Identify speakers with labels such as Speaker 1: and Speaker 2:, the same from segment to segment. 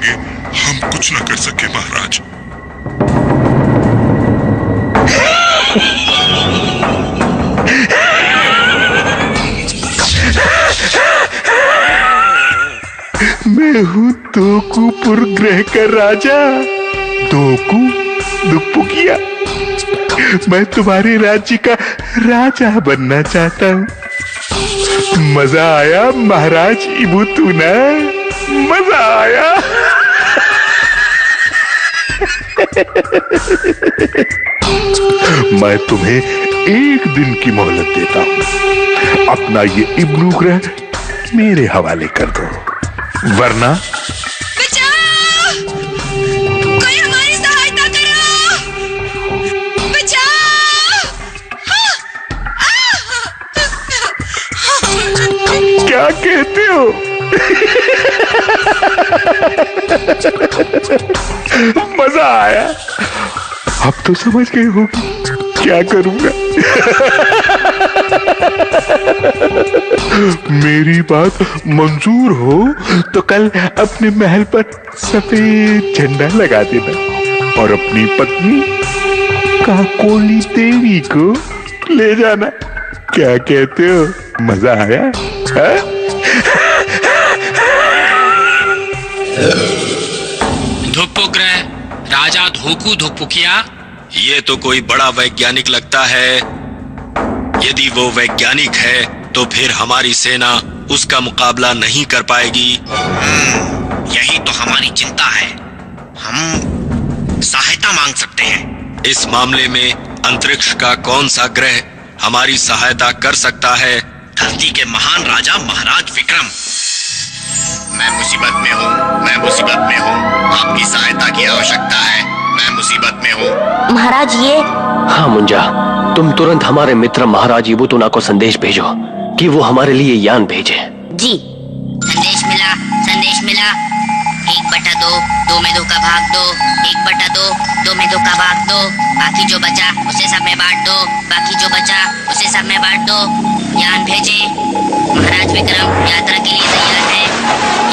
Speaker 1: आगे हम कुछ न कर सके महाराज।
Speaker 2: मैं हूँ दोकूपुर ग्रह का राजा, दोकू दुकपुकिया। मैं तुम्हारे राज्य का राजा बनना चाहता हूँ। मजा आया महाराज इबुतूना, मजा आया। मैं तुम्हें 1 दिन की मोहलत देता हूँ। अपना ये इब्नू ग्रह मेरे हवाले कर दो, वरना
Speaker 3: बचाओ! कोई हमारी सहायता करो! बचाओ!
Speaker 2: क्या कहते हो? मजा आया? अब तो समझ गए होगी क्या करूंगा। मेरी बात मंजूर हो तो कल अपने महल पर सफेद झंडा लगा देना और अपनी पत्नी काकोली देवी को ले जाना। क्या कहते हो? मजा आया?
Speaker 4: धुप्पु ग्रह राजा धोकू धुप्पुकिया,
Speaker 5: ये तो कोई बड़ा वैज्ञानिक लगता है। यदि वो वैज्ञानिक है तो फिर हमारी सेना उसका मुकाबला नहीं कर पाएगी।
Speaker 6: यही तो हमारी चिंता है। हम सहायता मांग सकते हैं।
Speaker 5: इस मामले में अंतरिक्ष का कौन सा ग्रह हमारी सहायता कर सकता है?
Speaker 6: धरती के महान राजा महाराज विक्रम। मैं मुसीबत में हूँ, आपकी सहायता की आवश्यकता है। मैं मुसीबत में हूँ
Speaker 7: महाराज। ये
Speaker 8: हाँ मुंजा, तुम तुरंत हमारे मित्र महाराज इबुतूना को संदेश भेजो कि वो हमारे लिए यान भेजे।
Speaker 7: जी।
Speaker 3: संदेश मिला। 1/2, 2 में 2 का भाग 2, 1/2, 2 में 2 का भाग 2, बाकी जो बचा उसे सब में बांट दो, यान भेजे। महाराज विक्रम यात्रा के लिए तैयार है।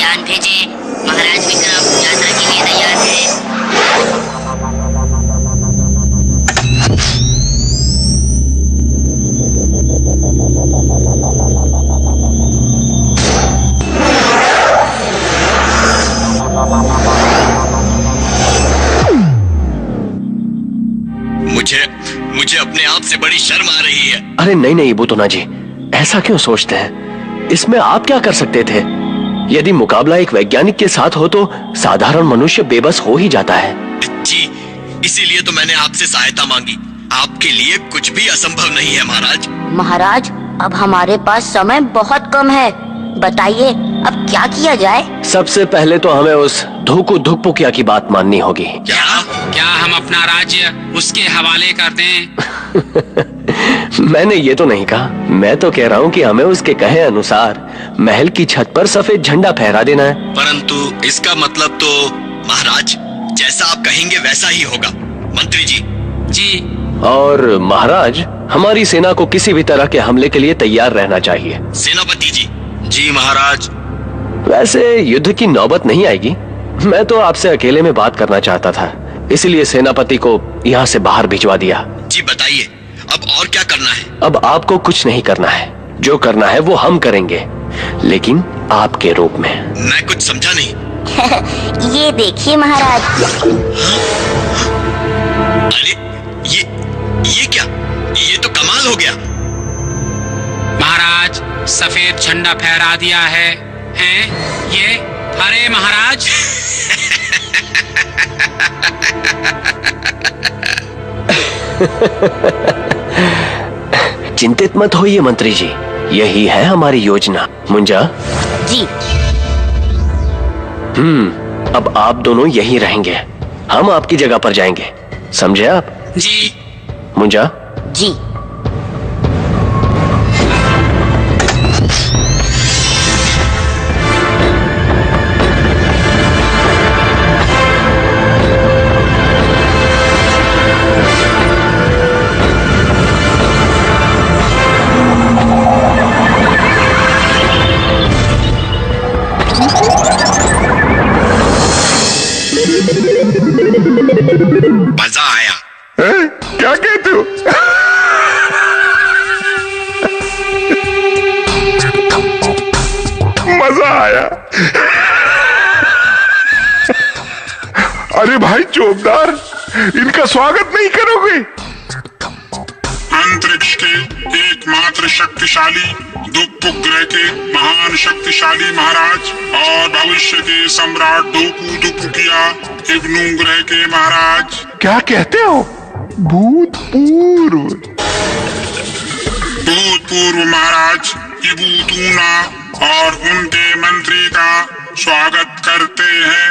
Speaker 3: यान भेजे। महाराज विक्रम यात्रा के लिए तैयार है।
Speaker 5: मुझे अपने आप से बड़ी शर्म आ रही है।
Speaker 8: अरे नहीं इबुतूना जी, ऐसा क्यों सोचते हैं? इसमें आप क्या कर सकते थे? यदि मुकाबला एक वैज्ञानिक के साथ हो तो साधारण मनुष्य बेबस हो ही जाता है।
Speaker 5: जी, इसीलिए तो मैंने आपसे सहायता मांगी। आपके लिए कुछ भी असंभव नहीं है महाराज।
Speaker 7: महाराज, अब हमारे पास समय बहुत कम है। बताइए अब क्या किया जाए?
Speaker 8: सबसे पहले तो हमें उस धोकू धुप्पुकिया की बात माननी होगी।
Speaker 4: क्या हम अपना राज्य उसके हवाले कर दें?
Speaker 8: मैंने ये तो नहीं कहा। मैं तो कह रहा हूँ कि हमें उसके कहे अनुसार महल की छत पर सफेद झंडा फहरा देना है।
Speaker 5: परंतु इसका मतलब तो महाराज, जैसा आप कहेंगे वैसा ही होगा। मंत्री जी।
Speaker 4: जी।
Speaker 8: और महाराज, हमारी सेना को किसी भी तरह के हमले के लिए तैयार रहना चाहिए।
Speaker 5: सेनापति जी। जी महाराज।
Speaker 8: वैसे युद्ध की नौबत नहीं आएगी। मैं तो आपसे अकेले में बात करना चाहता था, इसलिए सेनापति को यहाँ से बाहर भिजवा दिया।
Speaker 5: जी बताइए, अब और क्या करना है?
Speaker 8: अब आपको कुछ नहीं करना है। जो करना है वो हम करेंगे, लेकिन आपके रूप में।
Speaker 5: मैं कुछ समझा नहीं।
Speaker 7: ये देखिए महाराज।
Speaker 5: अरे ये क्या? ये तो कमाल हो गया।
Speaker 4: महाराज, सफेद झंडा फहरा दिया है। ये अरे महाराज।
Speaker 8: चिंतित मत होइए मंत्री जी, यही है हमारी योजना। मुंजा
Speaker 7: जी।
Speaker 8: अब आप दोनों यहीं रहेंगे, हम आपकी जगह पर जाएंगे। समझे आप?
Speaker 4: जी।
Speaker 8: मुंजा
Speaker 7: जी।
Speaker 6: मजा आया।
Speaker 2: हैं? क्या कहते हो? मजा आया। अरे भाई चौबदार, इनका स्वागत नहीं करोगे?
Speaker 9: अंतरिक्ष के एकमात्र शक्तिशाली दुप्पुक ग्रह के महान शक्तिशाली महाराज और भविष्य के सम्राट दोकू दुपुकिया इब्नू ग्रह के महाराज।
Speaker 2: क्या कहते हो? भूतपूर्व
Speaker 9: महाराज इबूतूना और उनके मंत्री का स्वागत करते हैं।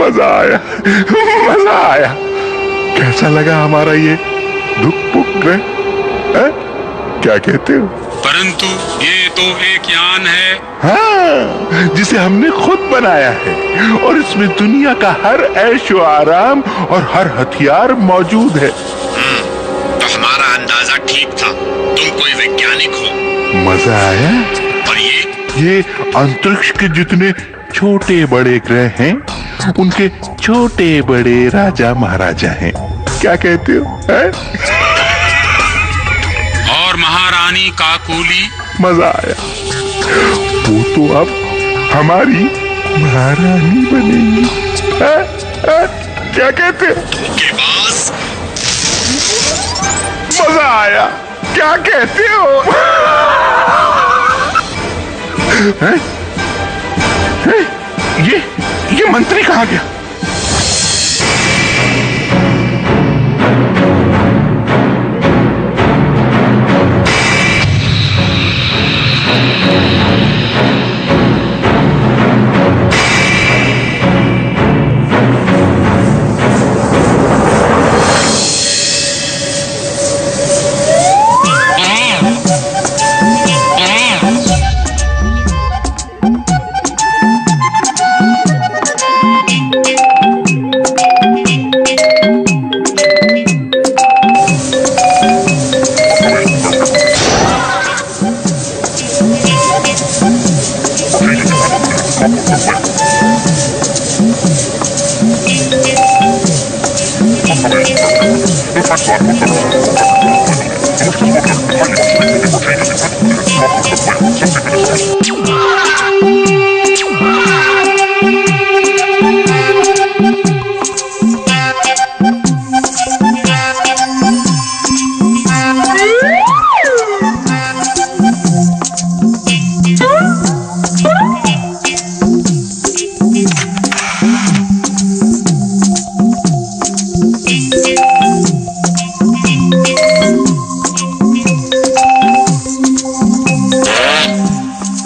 Speaker 2: मजा आया, मजा आया। कैसा लगा हमारा ये दुप्पुक ग्रह? क्या कहते हो?
Speaker 9: परंतु ये तो एक यान है।
Speaker 2: हाँ, जिसे हमने खुद बनाया है और इसमें दुनिया का हर ऐशो आराम और हर हथियार मौजूद है।
Speaker 6: तो हमारा अंदाजा ठीक था, तुम कोई वैज्ञानिक हो।
Speaker 2: मजा आया।
Speaker 6: और
Speaker 2: ये अंतरिक्ष के जितने छोटे बड़े ग्रह हैं, उनके छोटे बड़े राजा महाराजा हैं। क्या कहते हो?
Speaker 9: और महारानी काकोली।
Speaker 2: मजा आया। वो तो अब हमारी महारानी बनेगी। क्या कहते हो?
Speaker 6: धोखेबाज।
Speaker 2: मजा आया। क्या कहते हो? है? है? ये मंत्री कहाँ गया?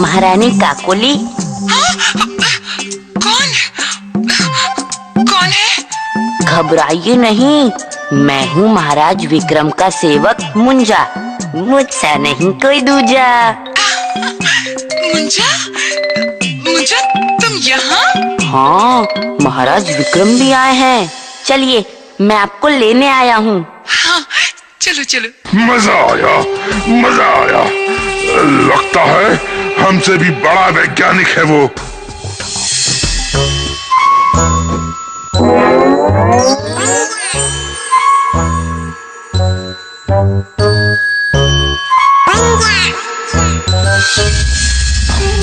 Speaker 7: महारानी काकोली।
Speaker 10: कौन है?
Speaker 7: घबराइए नहीं, मैं हूँ महाराज विक्रम का सेवक मुंजा। मुझसा नहीं कोई दूजा।
Speaker 10: मुंजा? मुंजा तुम यहाँ?
Speaker 7: हाँ, महाराज विक्रम भी आए हैं। चलिए, मैं आपको लेने आया हूँ।
Speaker 4: हाँ, चलो चलो।
Speaker 2: मजा आया, मजा आया। लगता है हमसे भी बड़ा वैज्ञानिक है वो।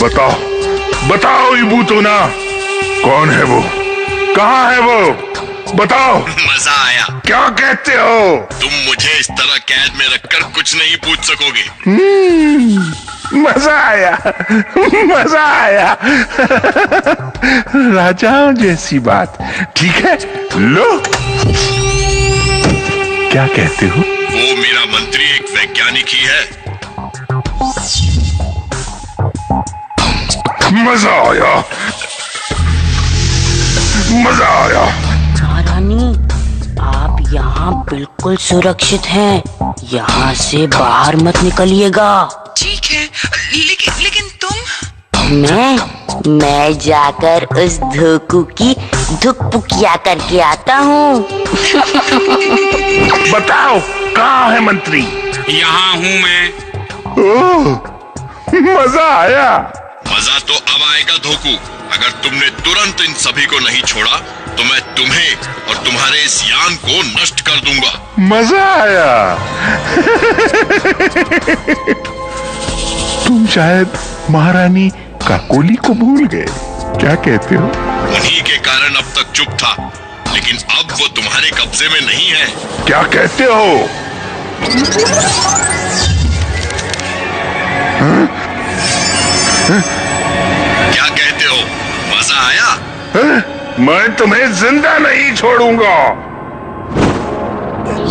Speaker 2: बताओ, बताओ इबूतोना, कौन है वो? कहाँ है वो? बताओ।
Speaker 6: मजा आया।
Speaker 2: क्या कहते हो?
Speaker 6: तुम मुझे इस तरह कैद में रखकर कुछ नहीं पूछ सकोगे।
Speaker 2: मजा आया, मजा आया। राजाओं जैसी बात। ठीक है, लो। क्या कहते हो?
Speaker 6: वो मेरा मंत्री एक वैज्ञानिक ही है।
Speaker 2: मजा आया, मजा आया।
Speaker 7: महारानी, आप यहाँ बिल्कुल सुरक्षित हैं। यहाँ से बाहर मत निकलिएगा।
Speaker 4: ठीक है, लेकिन तुम?
Speaker 7: मैं जाकर उस धोकू की धुकपुकिया करके आता हूँ।
Speaker 2: बताओ, कहाँ है मंत्री?
Speaker 4: यहाँ हूँ मैं।
Speaker 2: ओह, मजा आया।
Speaker 6: मजा तो अब आएगा धोकू। अगर तुमने तुरंत इन सभी को नहीं छोड़ा तो मैं तुम्हें और तुम्हारे इस यान को नष्ट कर दूंगा।
Speaker 2: मजा आया। तुम शायद महारानी काकोली को भूल गए। क्या कहते हो?
Speaker 6: उन्हीं के कारण अब तक चुप था, लेकिन अब वो तुम्हारे कब्जे में नहीं है।
Speaker 2: क्या कहते हो?
Speaker 6: क्या कहते हो? मजा आया?
Speaker 2: मैं तुम्हें जिंदा नहीं छोड़ूंगा।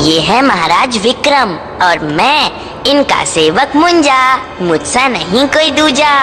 Speaker 7: ये है महाराज विक्रम और मैं इनका सेवक मुंजा। मुझसे नहीं कोई दूजा।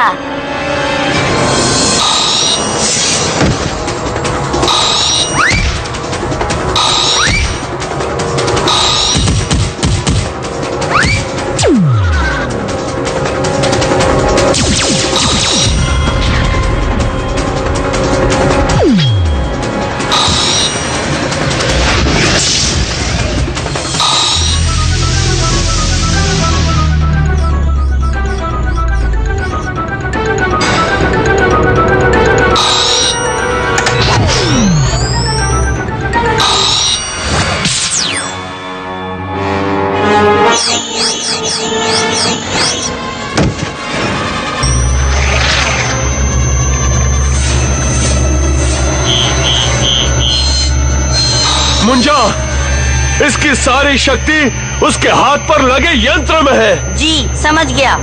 Speaker 8: मुंजा, इसकी सारी शक्ति उसके हाथ पर लगे यंत्र में है।
Speaker 7: जी, समझ गया।